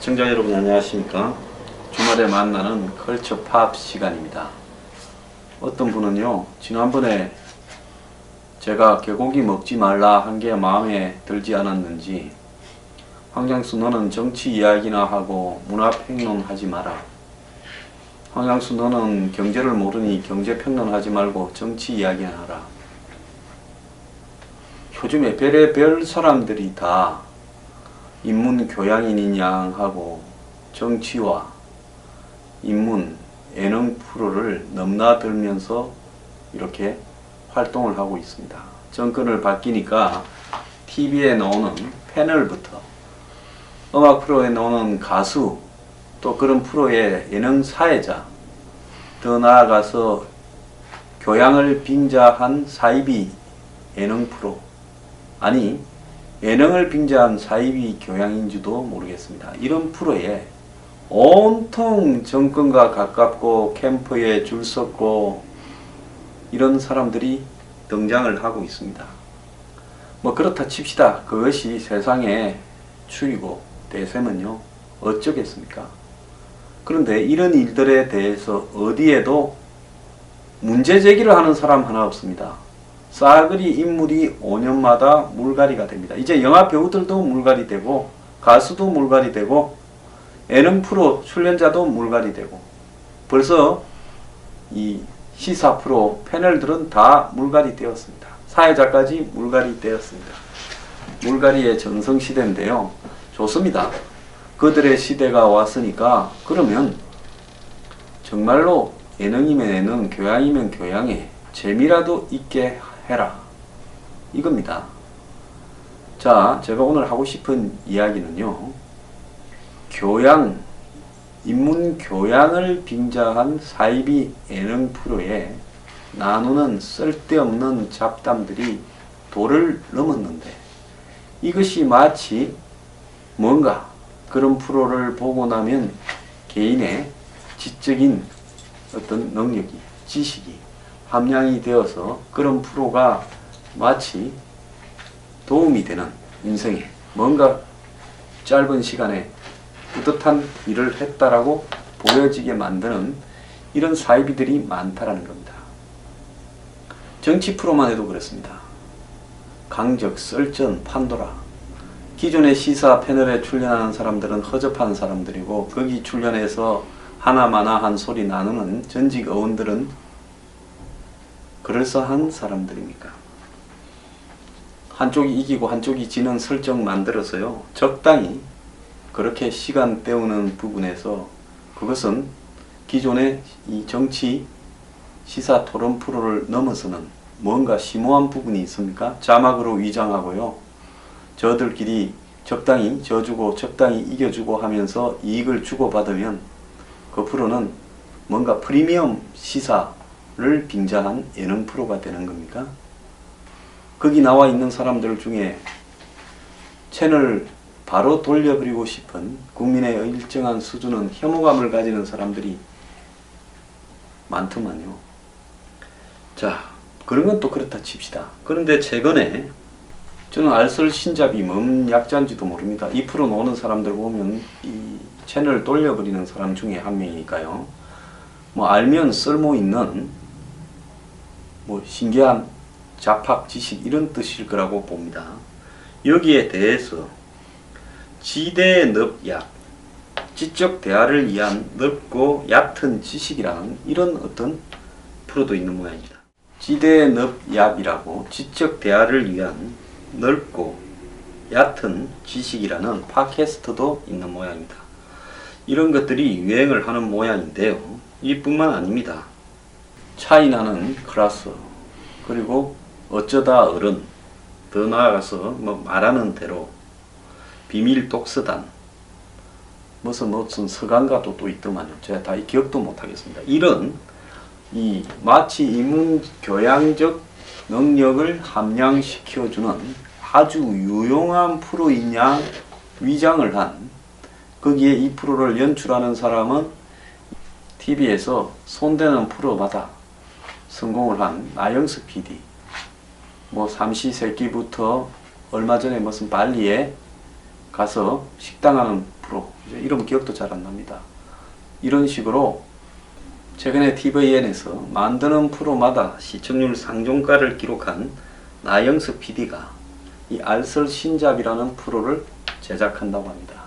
시청자 여러분 안녕하십니까. 주말에 만나는 컬처 팝 시간입니다. 어떤 분은요, 지난번에 제가 개고기 먹지 말라 한 게 마음에 들지 않았는지, 황장수 너는 정치 이야기나 하고 문화평론 하지 마라, 황장수 너는 경제를 모르니 경제평론 하지 말고 정치 이야기나 하라. 요즘에 별의별 사람들이 다 인문 교양인인 양 하고 정치와 인문, 예능 프로를 넘나들면서 이렇게 활동을 하고 있습니다. 정권을 바뀌니까 TV에 나오는 패널부터 음악 프로에 나오는 가수, 또 그런 프로의 예능 사회자, 더 나아가서 교양을 빙자한 사이비 예능 프로, 아니 예능을 빙자한 사이비 교양인지도 모르겠습니다. 이런 프로에 온통 정권과 가깝고 캠프에 줄 섰고 이런 사람들이 등장을 하고 있습니다. 뭐 그렇다 칩시다. 그것이 세상의 추이고 대세면요 어쩌겠습니까? 그런데 이런 일들에 대해서 어디에도 문제 제기를 하는 사람 하나 없습니다. 싸그리 인물이 5년마다 물갈이가 됩니다. 이제 영화 배우들도 물갈이 되고 가수도 물갈이 되고 예능 프로 출연자도 물갈이 되고 벌써 이 시사 프로 패널들은 다 물갈이 되었습니다. 사회자까지 물갈이 되었습니다. 물갈이의 전성시대인데요. 좋습니다. 그들의 시대가 왔으니까 그러면 정말로 예능이면 예능, 교양이면 교양에 재미라도 있게 해라, 이겁니다. 자, 제가 오늘 하고 싶은 이야기는요, 교양, 인문 교양을 빙자한 사이비 예능 프로에 나누는 쓸데없는 잡담들이 도를 넘었는데, 이것이 마치 뭔가 그런 프로를 보고 나면 개인의 지적인 어떤 능력이, 지식이 함량이 되어서 그런 프로가 마치 도움이 되는, 인생에 뭔가 짧은 시간에 뿌듯한 일을 했다라고 보여지게 만드는 이런 사이비들이 많다라는 겁니다. 정치 프로만 해도 그렇습니다. 강적, 썰전, 판도라. 기존의 시사 패널에 출연하는 사람들은 허접한 사람들이고, 거기 출연해서 하나마나한 소리 나누는 전직 의원들은 그럴싸한 사람들입니까? 한쪽이 이기고 한쪽이 지는 설정 만들어서요, 적당히 그렇게 시간 때우는 부분에서 그것은 기존의 이 정치 시사 토론 프로를 넘어서는 뭔가 심오한 부분이 있습니까? 자막으로 위장하고요, 저들끼리 적당히 져주고 적당히 이겨주고 하면서 이익을 주고받으면 그 프로는 뭔가 프리미엄 시사를 빙자한 예능 프로가 되는 겁니까? 거기 나와 있는 사람들 중에 채널 바로 돌려버리고 싶은 국민의 일정한 수준은 혐오감을 가지는 사람들이 많더만요. 자, 그런 건 또 그렇다 칩시다. 그런데 최근에 저는 알쓸신잡이 뭔 약자인지도 모릅니다. 이 프로 노는 사람들 보면 이 채널 돌려버리는 사람 중에 한 명이니까요. 뭐 알면 쓸모있는 뭐 신기한 잡학 지식 이런 뜻일 거라고 봅니다. 여기에 대해서 지대 넙약, 지적 대화를 위한 넓고 얕은 지식이라는 이런 어떤 프로도 있는 모양입니다. 지대 넙약이라고 지적 대화를 위한 넓고 얕은 지식이라는 팟캐스트도 있는 모양입니다. 이런 것들이 유행을 하는 모양인데요. 이뿐만 아닙니다. 차이나는 클라스, 그리고 어쩌다 어른, 더 나아가서 뭐 말하는 대로, 비밀 독서단, 무슨 서강가도 또 있더만요. 제가 다 기억도 못하겠습니다. 이런 이 마치 인문 교양적 능력을 함양시켜주는 아주 유용한 프로인 양 위장을 한, 거기에 이 프로를 연출하는 사람은 TV에서 손대는 프로마다 성공을 한 나영석 PD, 뭐 삼시세끼부터 얼마 전에 무슨 발리에 가서 식당하는 프로, 이름 기억도 잘 안 납니다. 이런 식으로 최근에 tvN에서 만드는 프로마다 시청률 상종가를 기록한 나영석 PD가 이 알쓸신잡이라는 프로를 제작한다고 합니다.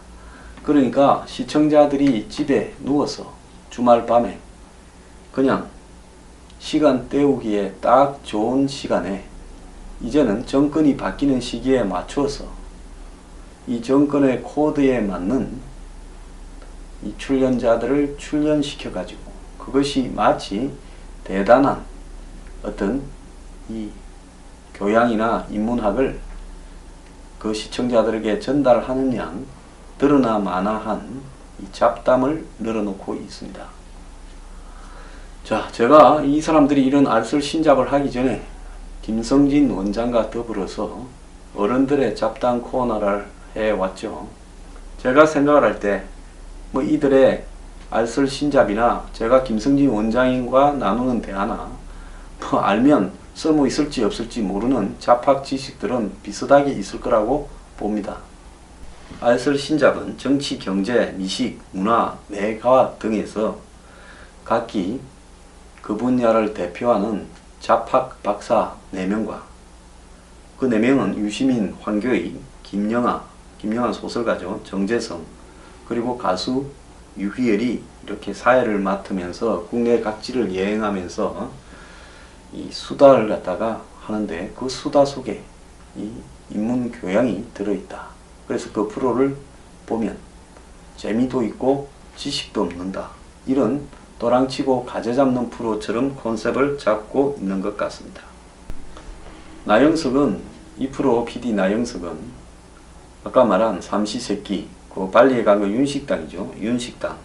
그러니까 시청자들이 집에 누워서 주말 밤에 그냥 시간 때우기에 딱 좋은 시간에 이제는 정권이 바뀌는 시기에 맞추어서 이 정권의 코드에 맞는 이 출연자들을 출연시켜 가지고 그것이 마치 대단한 어떤 이 교양이나 인문학을 그 시청자들에게 전달하는 양 드러나 마나한 이 잡담을 늘어놓고 있습니다. 자, 제가 이 사람들이 이런 알쓸신잡을 하기 전에 김성진 원장과 더불어서 어른들의 잡담 코너를 해왔죠. 제가 생각을 할 때 뭐 이들의 알쓸신잡이나 제가 김성진 원장님과 나누는 대화나 뭐 알면 쓸모 있을지 없을지 모르는 잡학 지식들은 비슷하게 있을 거라고 봅니다. 알쓸신잡은 정치, 경제, 미식, 문화, 매과학 등에서 각기 그 분야를 대표하는 잡학 박사 4명과 그 4명은 유시민, 황교익, 김영하 소설가죠. 정재성, 그리고 가수 유희열이 이렇게 사회를 맡으면서 국내 각지를 여행하면서 이 수다를 갖다가 하는데 그 수다 속에 이 인문 교양이 들어있다. 그래서 그 프로를 보면 재미도 있고 지식도 얻는다. 이런 도랑치고 가재 잡는 프로처럼 컨셉을 잡고 있는 것 같습니다. 나영석은 이 프로 PD 나영석은 아까 말한 삼시세끼 그 발리에 간 거 윤식당이죠. 윤식당.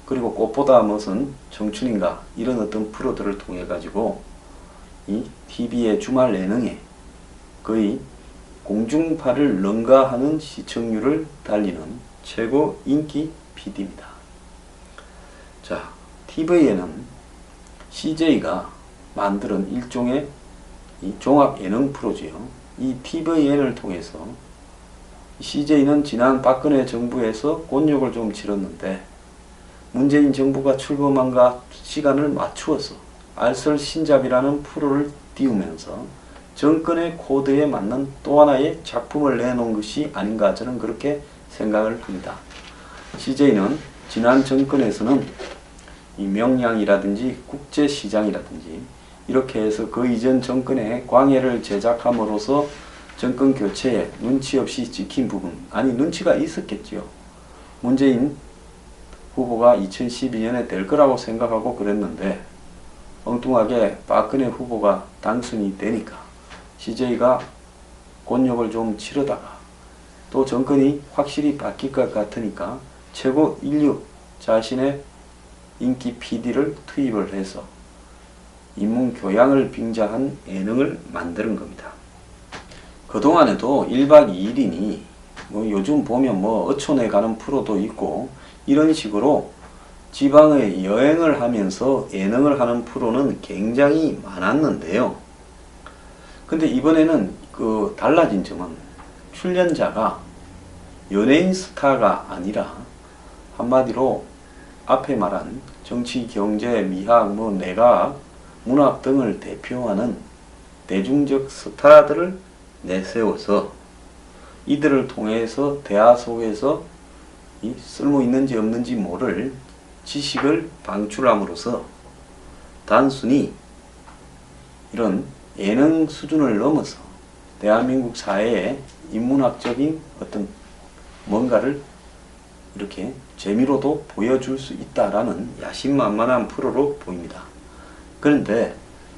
그리고 꽃보다 무슨 청춘인가 이런 어떤 프로들을 통해 가지고 이 TV의 주말 예능에 거의 공중파를 능가하는 시청률을 달리는 최고 인기 PD입니다. 자, TV에는 CJ가 만드는 일종의 이 종합 예능 프로지요. 이 TVN을 통해서 CJ는 지난 박근혜 정부에서 곤욕을 좀 치렀는데 문재인 정부가 출범한과 시간을 맞추어서 알쓸신잡이라는 프로를 띄우면서 정권의 코드에 맞는 또 하나의 작품을 내놓은 것이 아닌가 저는 그렇게 생각을 합니다. CJ는 지난 정권에서는 이 명량이라든지 국제시장이라든지 이렇게 해서 그 이전 정권의 광해를 제작함으로써 정권 교체에 눈치 없이 찍힌 부분, 아니 눈치가 있었겠지요. 문재인 후보가 2012년에 될 거라고 생각하고 그랬는데 엉뚱하게 박근혜 후보가 당선이 되니까 CJ가 곤욕을 좀 치르다가 또 정권이 확실히 바뀔 것 같으니까 최고 인류 자신의 인기 PD를 투입을 해서 인문 교양을 빙자한 예능을 만드는 겁니다. 그동안에도 1박 2일이니 뭐 요즘 보면 뭐 어촌에 가는 프로도 있고 이런 식으로 지방에 여행을 하면서 예능을 하는 프로는 굉장히 많았는데요. 근데 이번에는 그 달라진 점은 출연자가 연예인 스타가 아니라 한마디로 앞에 말한 정치, 경제, 미학, 뭐 내과학, 문학 등을 대표하는 대중적 스타들을 내세워서 이들을 통해서 대화 속에서 이 쓸모 있는지 없는지 모를 지식을 방출함으로써 단순히 이런 예능 수준을 넘어서 대한민국 사회의 인문학적인 어떤 뭔가를 이렇게 재미로도 보여줄 수 있다라는 야심만만한 프로로 보입니다. 그런데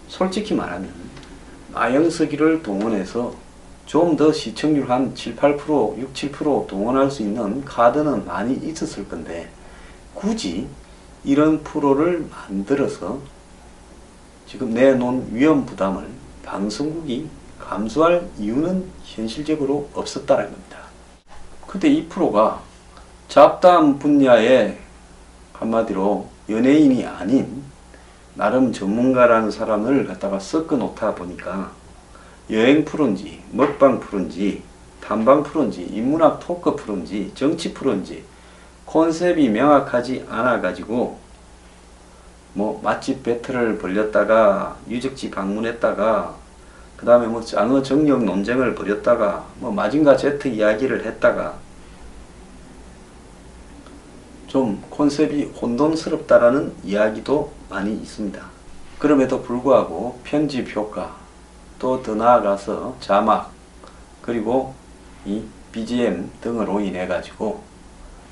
솔직히 말하면 나영석이를 동원해서 좀 더 시청률 한 7, 8%, 6, 7% 동원할 수 있는 카드는 많이 있었을 건데 굳이 이런 프로를 만들어서 지금 내놓은 위험 부담을 방송국이 감수할 이유는 현실적으로 없었다는 겁니다. 근데 이 프로가 잡담 분야의 한마디로 연예인이 아닌 나름 전문가라는 사람을 갖다가 섞어 놓다 보니까 여행 프로인지 먹방 프로인지 탐방 프로인지 인문학 토크 프로인지 정치 프로인지 컨셉이 명확하지 않아 가지고 뭐 맛집 배틀을 벌였다가 유적지 방문했다가 그 다음에 뭐 장어 정력 논쟁을 벌였다가 뭐 마징가 Z 이야기를 했다가 좀 컨셉이 혼돈스럽다라는 이야기도 많이 있습니다. 그럼에도 불구하고 편집 효과, 또 더 나아가서 자막, 그리고 이 BGM 등으로 인해 가지고,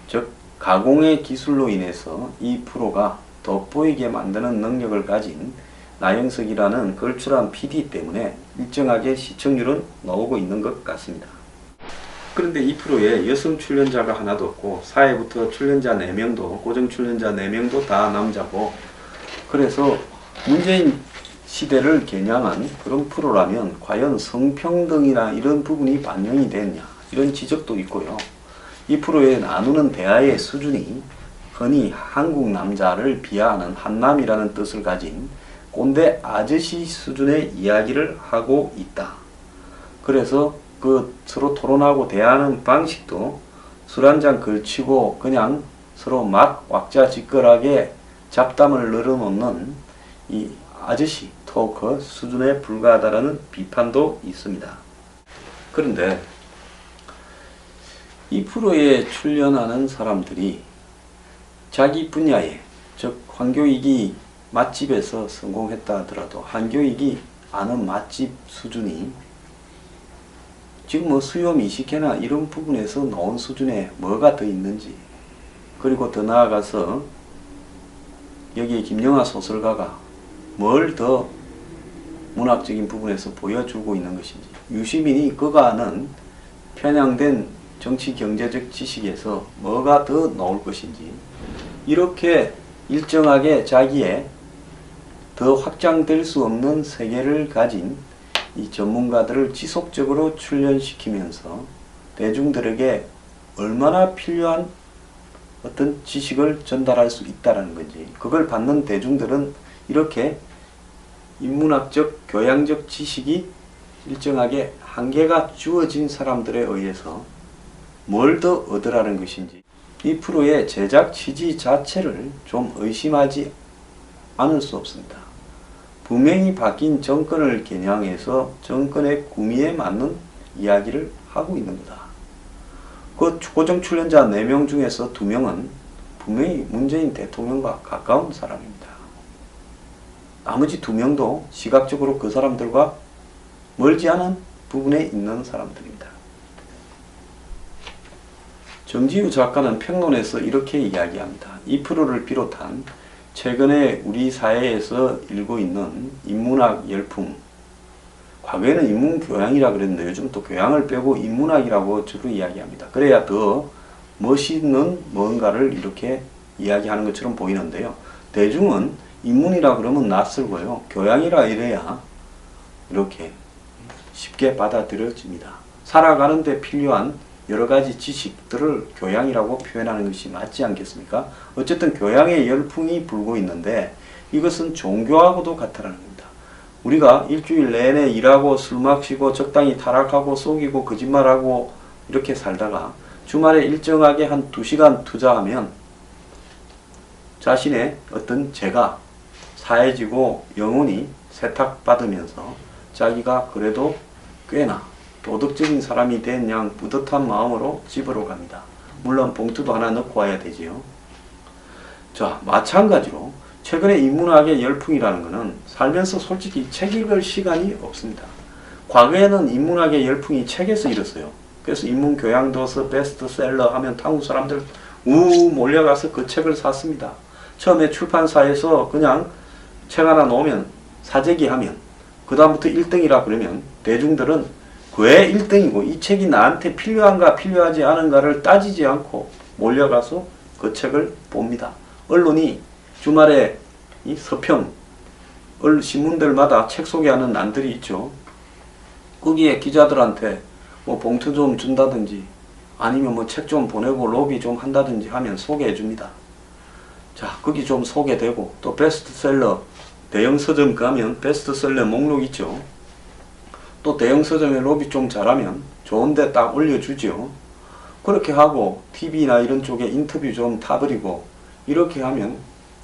즉 가공의 기술로 인해서 이 프로가 돋보이게 만드는 능력을 가진 나영석이라는 걸출한 PD 때문에 일정하게 시청률은 나오고 있는 것 같습니다. 그런데 이 프로에 여성 출연자가 하나도 없고 4회부터 출연자 4명도 고정 출연자 4명도 다 남자고, 그래서 문재인 시대를 겨냥한 그런 프로라면 과연 성평등이나 이런 부분이 반영이 됐냐, 이런 지적도 있고요. 이 프로에 나누는 대화의 수준이 흔히 한국 남자를 비하하는 한남이라는 뜻을 가진 꼰대 아저씨 수준의 이야기를 하고 있다. 그래서 그 서로 토론하고 대화하는 방식도 술 한잔 걸치고 그냥 서로 막 왁자지껄하게 잡담을 늘어놓는 이 아저씨 토크 수준에 불과하다라는 비판도 있습니다. 그런데 이 프로에 출연하는 사람들이 자기 분야에, 즉 황교익이 맛집에서 성공했다 하더라도 한교익이 아는 맛집 수준이 지금 뭐 수요 미식회나 이런 부분에서 나온 수준에 뭐가 더 있는지, 그리고 더 나아가서 여기 김영하 소설가가 뭘 더 문학적인 부분에서 보여주고 있는 것인지, 유시민이 그가 아는 편향된 정치 경제적 지식에서 뭐가 더 나올 것인지, 이렇게 일정하게 자기의 더 확장될 수 없는 세계를 가진 이 전문가들을 지속적으로 출연시키면서 대중들에게 얼마나 필요한 어떤 지식을 전달할 수 있다는 건지, 그걸 받는 대중들은 이렇게 인문학적, 교양적 지식이 일정하게 한계가 주어진 사람들에 의해서 뭘 더 얻으라는 것인지, 이 프로의 제작 취지 자체를 좀 의심하지 않을 수 없습니다. 분명히 바뀐 정권을 겨냥해서 정권의 구미에 맞는 이야기를 하고 있는 거다. 그 고정 출연자 4명 중에서 2명은 분명히 문재인 대통령과 가까운 사람입니다. 나머지 2명도 시각적으로 그 사람들과 멀지 않은 부분에 있는 사람들입니다. 정지우 작가는 평론에서 이렇게 이야기합니다. 이 프로를 비롯한 최근에 우리 사회에서 일고 있는 인문학 열풍, 과거에는 인문교양이라 그랬는데 요즘 또 교양을 빼고 인문학이라고 주로 이야기합니다. 그래야 더 멋있는 뭔가를 이렇게 이야기하는 것처럼 보이는데요. 대중은 인문이라 그러면 낯설고요. 교양이라 이래야 이렇게 쉽게 받아들여집니다. 살아가는 데 필요한 여러 가지 지식들을 교양이라고 표현하는 것이 맞지 않겠습니까? 어쨌든 교양의 열풍이 불고 있는데 이것은 종교하고도 같다는 겁니다. 우리가 일주일 내내 일하고 술 마시고 적당히 타락하고 속이고 거짓말하고 이렇게 살다가 주말에 일정하게 한 2시간 투자하면 자신의 어떤 죄가 사해지고 영혼이 세탁받으면서 자기가 그래도 꽤나 도덕적인 사람이 된 양 뿌듯한 마음으로 집으로 갑니다. 물론 봉투도 하나 넣고 와야 되지요. 자, 마찬가지로 최근에 인문학의 열풍이라는 것은 살면서 솔직히 책 읽을 시간이 없습니다. 과거에는 인문학의 열풍이 책에서 일었어요. 그래서 인문교양도서 베스트셀러 하면 한국 사람들 몰려가서 그 책을 샀습니다. 처음에 출판사에서 그냥 책 하나 놓으면 사재기 하면 그 다음부터 1등이라 그러면 대중들은 왜 1등이고 이 책이 나한테 필요한가 필요하지 않은가를 따지지 않고 몰려가서 그 책을 봅니다. 언론이 주말에 이 서평, 신문들마다 책 소개하는 난들이 있죠. 거기에 기자들한테 뭐 봉투 좀 준다든지 아니면 뭐 책 좀 보내고 로비 좀 한다든지 하면 소개해 줍니다. 자, 거기 좀 소개되고 또 베스트셀러 대형 서점 가면 베스트셀러 목록 있죠. 또 대형 서점에 로비 좀 잘하면 좋은데 딱 올려주죠. 그렇게 하고 TV나 이런 쪽에 인터뷰 좀 타버리고 이렇게 하면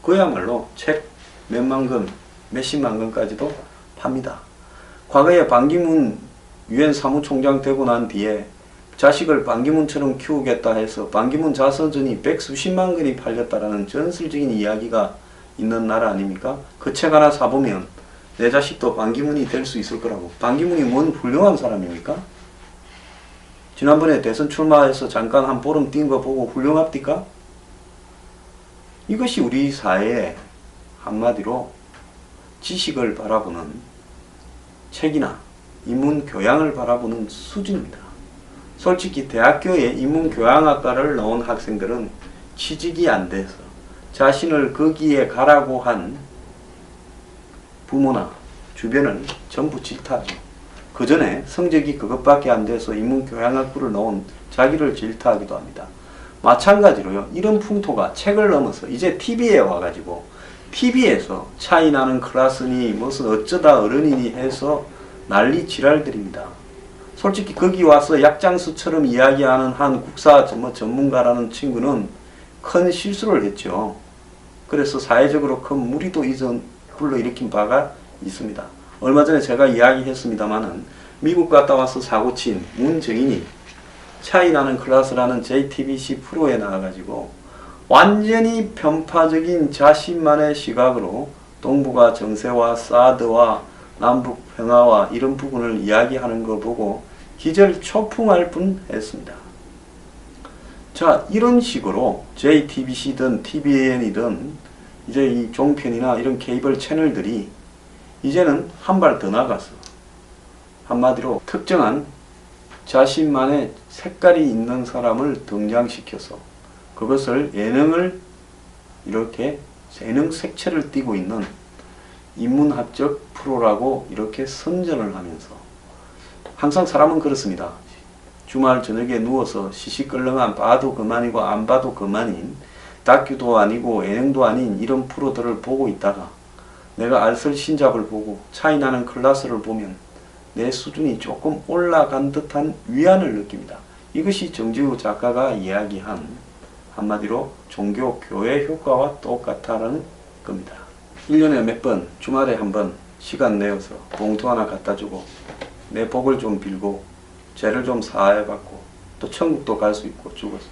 그야말로 책 몇만 권, 몇십만 권까지도 팝니다. 과거에 반기문 유엔 사무총장 되고 난 뒤에 자식을 반기문처럼 키우겠다 해서 반기문 자서전이 백수십만 권이 팔렸다라는 전설적인 이야기가 있는 나라 아닙니까? 그 책 하나 사보면 내 자식도 반기문이 될 수 있을 거라고. 반기문이 뭔 훌륭한 사람입니까? 지난번에 대선 출마해서 잠깐 한 보름 뛴 거 보고 훌륭합니까? 이것이 우리 사회의 한마디로 지식을 바라보는 책이나 인문교양을 바라보는 수준입니다. 솔직히 대학교에 인문교양학과를 나온 학생들은 취직이 안 돼서 자신을 거기에 가라고 한 부모나 주변을 전부 질타하죠. 그 전에 성적이 그것밖에 안 돼서 인문교양학부를 나온 자기를 질타하기도 합니다. 마찬가지로요. 이런 풍토가 책을 넘어서 이제 TV에 와가지고 TV에서 차이 나는 클래스니 무슨 어쩌다 어른이니 해서 난리 지랄들입니다. 솔직히 거기 와서 약장수처럼 이야기하는 한 국사 전문가라는 친구는 큰 실수를 했죠. 그래서 사회적으로 큰 무리도 불러일으킨 바가 있습니다. 얼마 전에 제가 이야기했습니다마는 미국 갔다 와서 사고친 문정인이 차이 나는 클래스라는 JTBC 프로에 나와가지고 완전히 편파적인 자신만의 시각으로 동북아 정세와 사드와 남북 평화와 이런 부분을 이야기하는 거 보고 기절초풍할 뻔했습니다. 자, 이런 식으로 JTBC든 TVN이든 이제 이 종편이나 이런 케이블 채널들이 이제는 한 발 더 나가서 한마디로 특정한 자신만의 색깔이 있는 사람을 등장시켜서 그것을 예능을 이렇게 예능 색채를 띠고 있는 인문학적 프로라고 이렇게 선전을 하면서 항상 사람은 그렇습니다. 주말 저녁에 누워서 시시껄렁한 봐도 그만이고 안 봐도 그만인 다큐도 아니고 예능도 아닌 이런 프로들을 보고 있다가 내가 알쓸신잡을 보고 차이나는 클래스를 보면 내 수준이 조금 올라간 듯한 위안을 느낍니다. 이것이 정지우 작가가 이야기한 한마디로 종교 교회 효과와 똑같다는 겁니다. 1년에 몇 번 주말에 한 번 시간 내어서 봉투 하나 갖다 주고 내 복을 좀 빌고 죄를 좀 사해받고 또 천국도 갈 수 있고 죽어서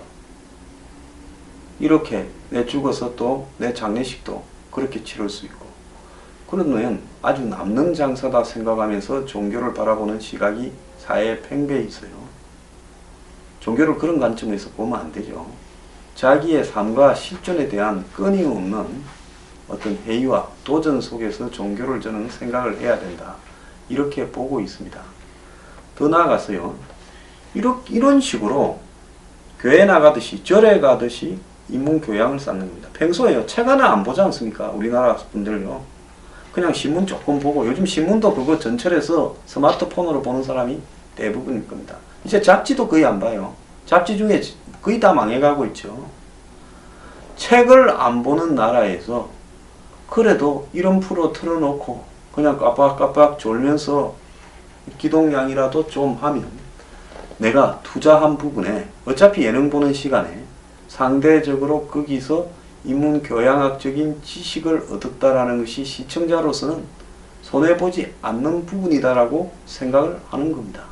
이렇게 내 죽어서 또 내 장례식도 그렇게 치를 수 있고 그러면 아주 남는 장사다 생각하면서 종교를 바라보는 시각이 사회에 팽배해 있어요. 종교를 그런 관점에서 보면 안 되죠. 자기의 삶과 실존에 대한 끊임없는 어떤 회의와 도전 속에서 종교를 저는 생각을 해야 된다. 이렇게 보고 있습니다. 더 나아가서요. 이런 식으로 교회 나가듯이 절에 가듯이 인문교양을 쌓는 겁니다. 평소에요. 책 하나 안 보지 않습니까? 우리나라 분들요. 그냥 신문 조금 보고 요즘 신문도 그거 전철에서 스마트폰으로 보는 사람이 대부분일 겁니다. 이제 잡지도 거의 안 봐요. 잡지 중에 거의 다 망해가고 있죠. 책을 안 보는 나라에서 그래도 이런 프로 틀어놓고 그냥 깜빡깜빡 졸면서 기동량이라도 좀 하면 내가 투자한 부분에 어차피 예능 보는 시간에 상대적으로 거기서 인문교양학적인 지식을 얻었다라는 것이 시청자로서는 손해보지 않는 부분이다라고 생각을 하는 겁니다.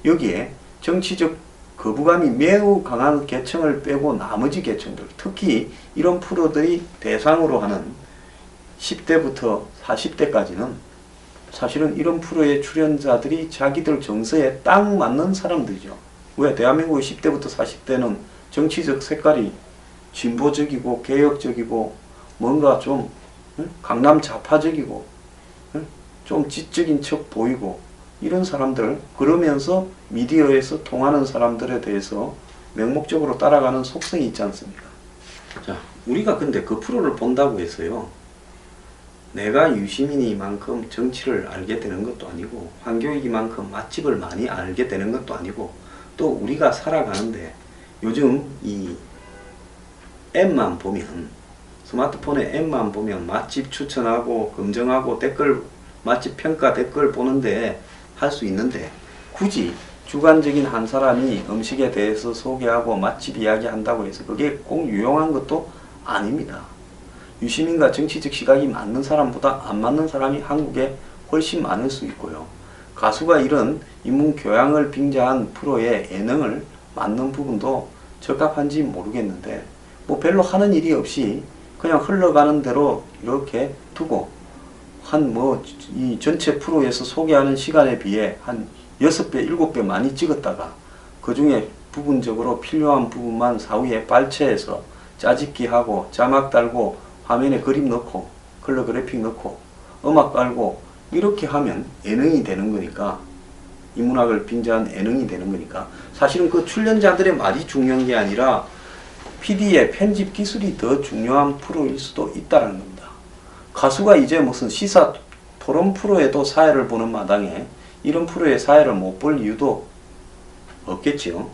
여기에 정치적 거부감이 매우 강한 계층을 빼고 나머지 계층들, 특히 이런 프로들이 대상으로 하는 10대부터 40대까지는 사실은 이런 프로의 출연자들이 자기들 정서에 딱 맞는 사람들이죠. 왜? 대한민국의 10대부터 40대는 정치적 색깔이 진보적이고 개혁적이고 뭔가 좀 강남 좌파적이고 좀 지적인 척 보이고 이런 사람들, 그러면서 미디어에서 통하는 사람들에 대해서 맹목적으로 따라가는 속성이 있지 않습니까? 자, 우리가 근데 그 프로를 본다고 해서요, 내가 유시민이만큼 정치를 알게 되는 것도 아니고 황교익이만큼 맛집을 많이 알게 되는 것도 아니고 또 우리가 살아가는데 요즘 이 앱만 보면, 스마트폰의 앱만 보면 맛집 추천하고 검증하고 댓글, 맛집 평가 댓글 보는데 할 수 있는데 굳이 주관적인 한 사람이 음식에 대해서 소개하고 맛집 이야기한다고 해서 그게 꼭 유용한 것도 아닙니다. 유시민과 정치적 시각이 맞는 사람보다 안 맞는 사람이 한국에 훨씬 많을 수 있고요. 가수가 이런 인문 교양을 빙자한 프로의 예능을 맡는 부분도 적합한지 모르겠는데 뭐 별로 하는 일이 없이 그냥 흘러가는 대로 이렇게 두고 한 이 전체 프로에서 소개하는 시간에 비해 한 6배, 7배 많이 찍었다가 그 중에 부분적으로 필요한 부분만 사후에 발췌해서 짜집기 하고 자막 달고 화면에 그림 넣고 컬러 그래픽 넣고 음악 깔고 이렇게 하면 예능이 되는 거니까, 인문학을 빙자한 예능이 되는 거니까 사실은 그 출연자들의 말이 중요한 게 아니라 PD의 편집 기술이 더 중요한 프로일 수도 있다는 겁니다. 가수가 이제 무슨 시사 토론 프로에도 사회를 보는 마당에 이런 프로의 사회를 못 볼 이유도 없겠지요.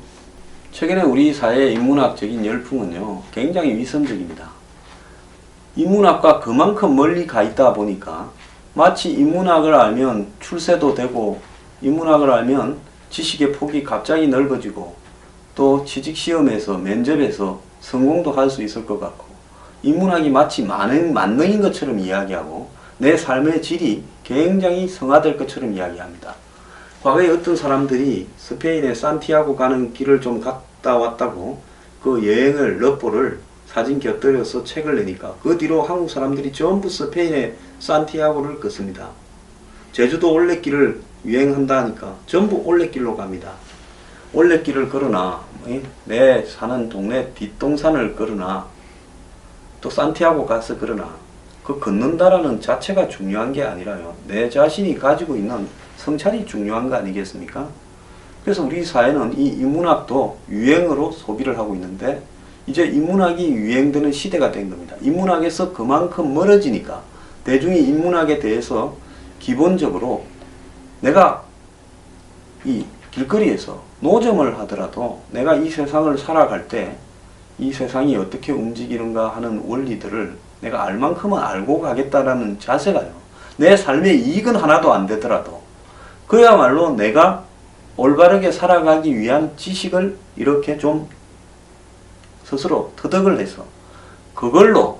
최근에 우리 사회의 인문학적인 열풍은요, 굉장히 위선적입니다. 인문학과 그만큼 멀리 가 있다 보니까 마치 인문학을 알면 출세도 되고 인문학을 알면 지식의 폭이 갑자기 넓어지고 또 취직시험에서 면접에서 성공도 할 수 있을 것 같고 인문학이 마치 만능인 것처럼 이야기하고 내 삶의 질이 굉장히 성화될 것처럼 이야기합니다. 과거에 어떤 사람들이 스페인의 산티아고 가는 길을 좀 갔다 왔다고 그 여행을 럽보를 사진 곁들여서 책을 내니까 그 뒤로 한국 사람들이 전부 스페인의 산티아고를 걷습니다. 제주도 올레길을 유행한다니까 전부 올레길로 갑니다. 올레길을 걸으나 내 사는 동네 뒷동산을 걸으나 또 산티아고 가서 걸으나 그 걷는다라는 자체가 중요한 게 아니라요, 내 자신이 가지고 있는 성찰이 중요한 거 아니겠습니까? 그래서 우리 사회는 이 인문학도 유행으로 소비를 하고 있는데 이제 인문학이 유행되는 시대가 된 겁니다. 인문학에서 그만큼 멀어지니까 대중이 인문학에 대해서 기본적으로 내가 이 길거리에서 노점을 하더라도 내가 이 세상을 살아갈 때 이 세상이 어떻게 움직이는가 하는 원리들을 내가 알 만큼은 알고 가겠다라는 자세가요, 내 삶의 이익은 하나도 안 되더라도 그야말로 내가 올바르게 살아가기 위한 지식을 이렇게 좀 스스로 터득을 해서 그걸로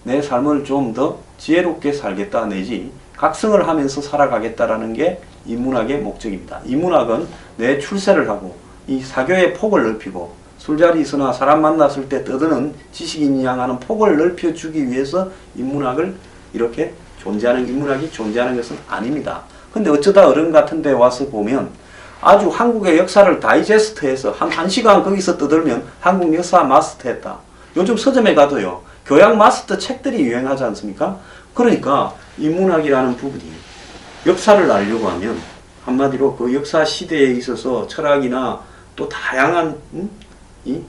내 삶을 좀 더 지혜롭게 살겠다 내지 각성을 하면서 살아가겠다라는 게 인문학의 목적입니다. 인문학은 내 출세를 하고 이 사교의 폭을 넓히고 술자리에서나 사람 만났을 때 떠드는 지식인 양 하는 폭을 넓혀주기 위해서 인문학을 이렇게 인문학이 존재하는 것은 아닙니다. 근데 어쩌다 어른 같은 데 와서 보면 아주 한국의 역사를 다이제스트해서 한 시간 거기서 떠들면 한국 역사 마스터했다. 요즘 서점에 가도요, 교양 마스터 책들이 유행하지 않습니까? 그러니까 인문학이라는 부분이 역사를 알려고 하면 한마디로 그 역사 시대에 있어서 철학이나 또 다양한 이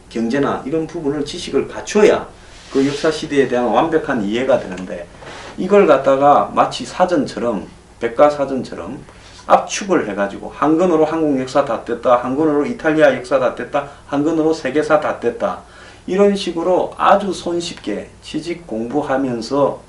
경제나 이런 부분을 지식을 갖춰야 그 역사 시대에 대한 완벽한 이해가 되는데 이걸 갖다가 마치 사전처럼 백과사전처럼 압축을 해가지고 한 권으로 한국 역사 다 뗐다, 한 권으로 이탈리아 역사 다 뗐다, 한 권으로 세계사 다 뗐다, 이런 식으로 아주 손쉽게 지식 공부하면서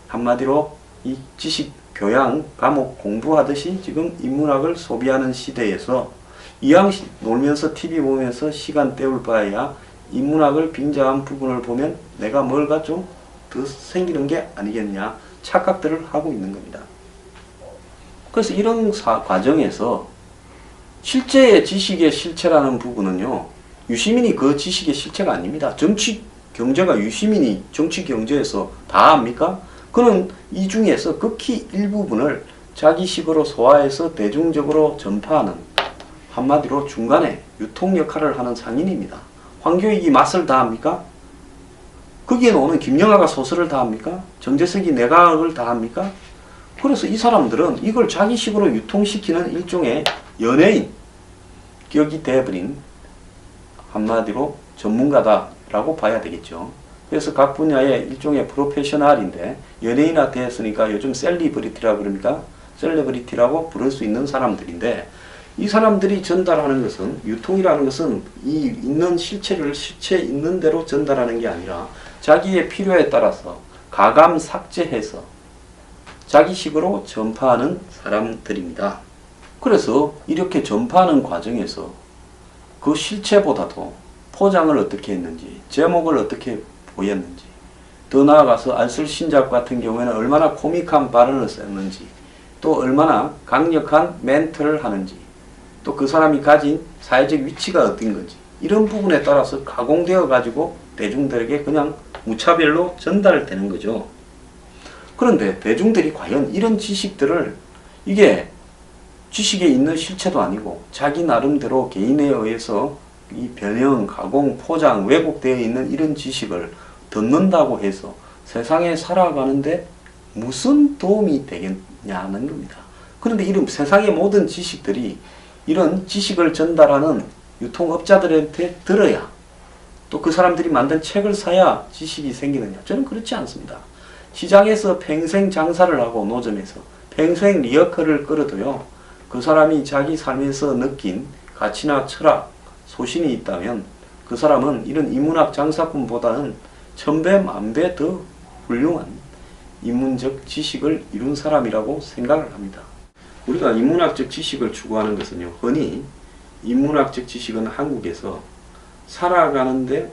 한마디로 이 지식 교양 과목 공부하듯이 지금 인문학을 소비하는 시대에서 이왕 놀면서 TV 보면서 시간 때울 바에야 인문학을 빙자한 부분을 보면 내가 뭘가 좀 더 생기는 게 아니겠냐 착각들을 하고 있는 겁니다. 그래서 이런 과정에서 실제의 지식의 실체라는 부분은요, 유시민이 그 지식의 실체가 아닙니다. 정치 경제가 유시민이 정치 경제에서 다 압니까? 그는 이 중에서 극히 일부분을 자기식으로 소화해서 대중적으로 전파하는, 한마디로 중간에 유통 역할을 하는 상인입니다. 황교익이 맛을 다 합니까? 거기에 나오는 김영하가 소설을 다 합니까? 정재석이 내각을 다 합니까? 그래서 이 사람들은 이걸 자기식으로 유통시키는 일종의 연예인 격이 되어버린 한마디로 전문가다라고 봐야 되겠죠. 그래서 각 분야의 일종의 프로페셔널인데 연예인화 되었으니까 요즘 셀리브리티라고 그럽니까? 셀레브리티라고 부를 수 있는 사람들인데, 이 사람들이 전달하는 것은, 유통이라는 것은 이 있는 실체를 실체 있는 대로 전달하는 게 아니라 자기의 필요에 따라서 가감 삭제해서 자기식으로 전파하는 사람들입니다. 그래서 이렇게 전파하는 과정에서 그 실체보다도 포장을 어떻게 했는지, 제목을 어떻게 보였는지, 더 나아가서 알쓸신잡 같은 경우에는 얼마나 코믹한 발언을 썼는지, 또 얼마나 강력한 멘트를 하는지, 또 그 사람이 가진 사회적 위치가 어떤 건지, 이런 부분에 따라서 가공되어 가지고 대중들에게 그냥 무차별로 전달되는 거죠. 그런데 대중들이 과연 이런 지식들을, 이게 지식에 있는 실체도 아니고 자기 나름대로 개인에 의해서 이 변형, 가공, 포장, 왜곡되어 있는 이런 지식을 듣는다고 해서 세상에 살아가는데 무슨 도움이 되겠냐는 겁니다. 그런데 이런 세상의 모든 지식들이 이런 지식을 전달하는 유통업자들한테 들어야, 또 그 사람들이 만든 책을 사야 지식이 생기느냐? 저는 그렇지 않습니다. 시장에서 평생 장사를 하고 노점에서 평생 리어커를 끌어도요, 그 사람이 자기 삶에서 느낀 가치나 철학, 소신이 있다면 그 사람은 이런 인문학 장사꾼보다는 천배 만배 더 훌륭한 인문적 지식을 이룬 사람이라고 생각을 합니다. 우리가 인문학적 지식을 추구하는 것은요, 흔히 인문학적 지식은 한국에서 살아가는데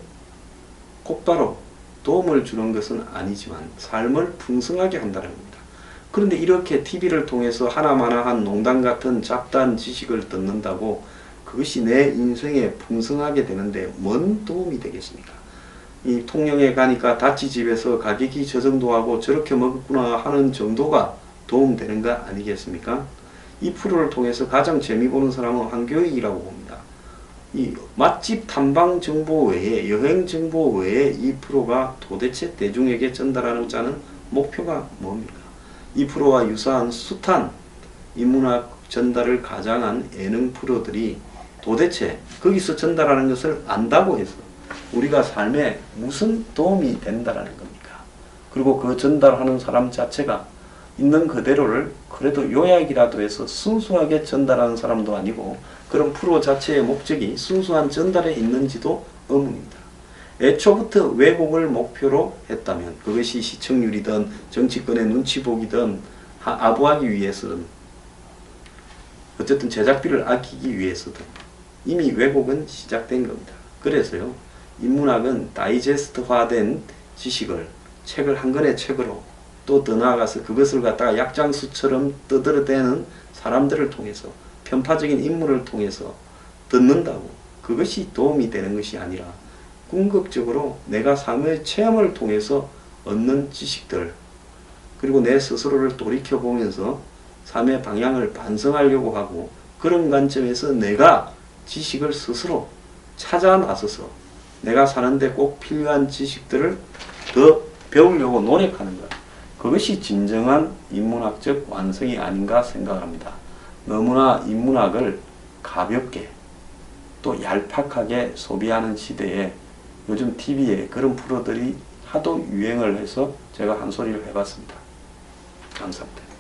곧바로 도움을 주는 것은 아니지만 삶을 풍성하게 한다는 겁니다. 그런데 이렇게 TV를 통해서 하나마나한 농담 같은 잡다한 지식을 듣는다고 그것이 내 인생에 풍성하게 되는데 뭔 도움이 되겠습니까? 이 통영에 가니까 다치집에서 가격이 저 정도 하고 저렇게 먹었구나 하는 정도가 도움되는 거 아니겠습니까? 이 프로를 통해서 가장 재미 보는 사람은 황교익이라고 봅니다. 이 맛집 탐방 정보 외에, 여행 정보 외에 이 프로가 도대체 대중에게 전달하는 자는 목표가 뭡니까? 이 프로와 유사한 숱한 인문학 전달을 가장한 예능 프로들이 도대체 거기서 전달하는 것을 안다고 해서 우리가 삶에 무슨 도움이 된다라는 겁니까? 그리고 그 전달하는 사람 자체가 있는 그대로를 그래도 요약이라도 해서 순수하게 전달하는 사람도 아니고, 그런 프로 자체의 목적이 순수한 전달에 있는지도 의문입니다. 애초부터 왜곡을 목표로 했다면 그것이 시청률이든 정치권의 눈치 보기든 아부하기 위해서든 어쨌든 제작비를 아끼기 위해서든 이미 왜곡은 시작된 겁니다. 그래서요, 인문학은 다이제스트화된 지식을 책을 한 권의 책으로, 또 더 나아가서 그것을 갖다가 약장수처럼 떠들어대는 사람들을 통해서, 편파적인 인물을 통해서 듣는다고 그것이 도움이 되는 것이 아니라 궁극적으로 내가 삶의 체험을 통해서 얻는 지식들, 그리고 내 스스로를 돌이켜보면서 삶의 방향을 반성하려고 하고, 그런 관점에서 내가 지식을 스스로 찾아 나서서 내가 사는데 꼭 필요한 지식들을 더 배우려고 노력하는 것, 그것이 진정한 인문학적 완성이 아닌가 생각합니다. 너무나 인문학을 가볍게 또 얄팍하게 소비하는 시대에 요즘 TV에 그런 프로들이 하도 유행을 해서 제가 한 소리를 해봤습니다. 감사합니다.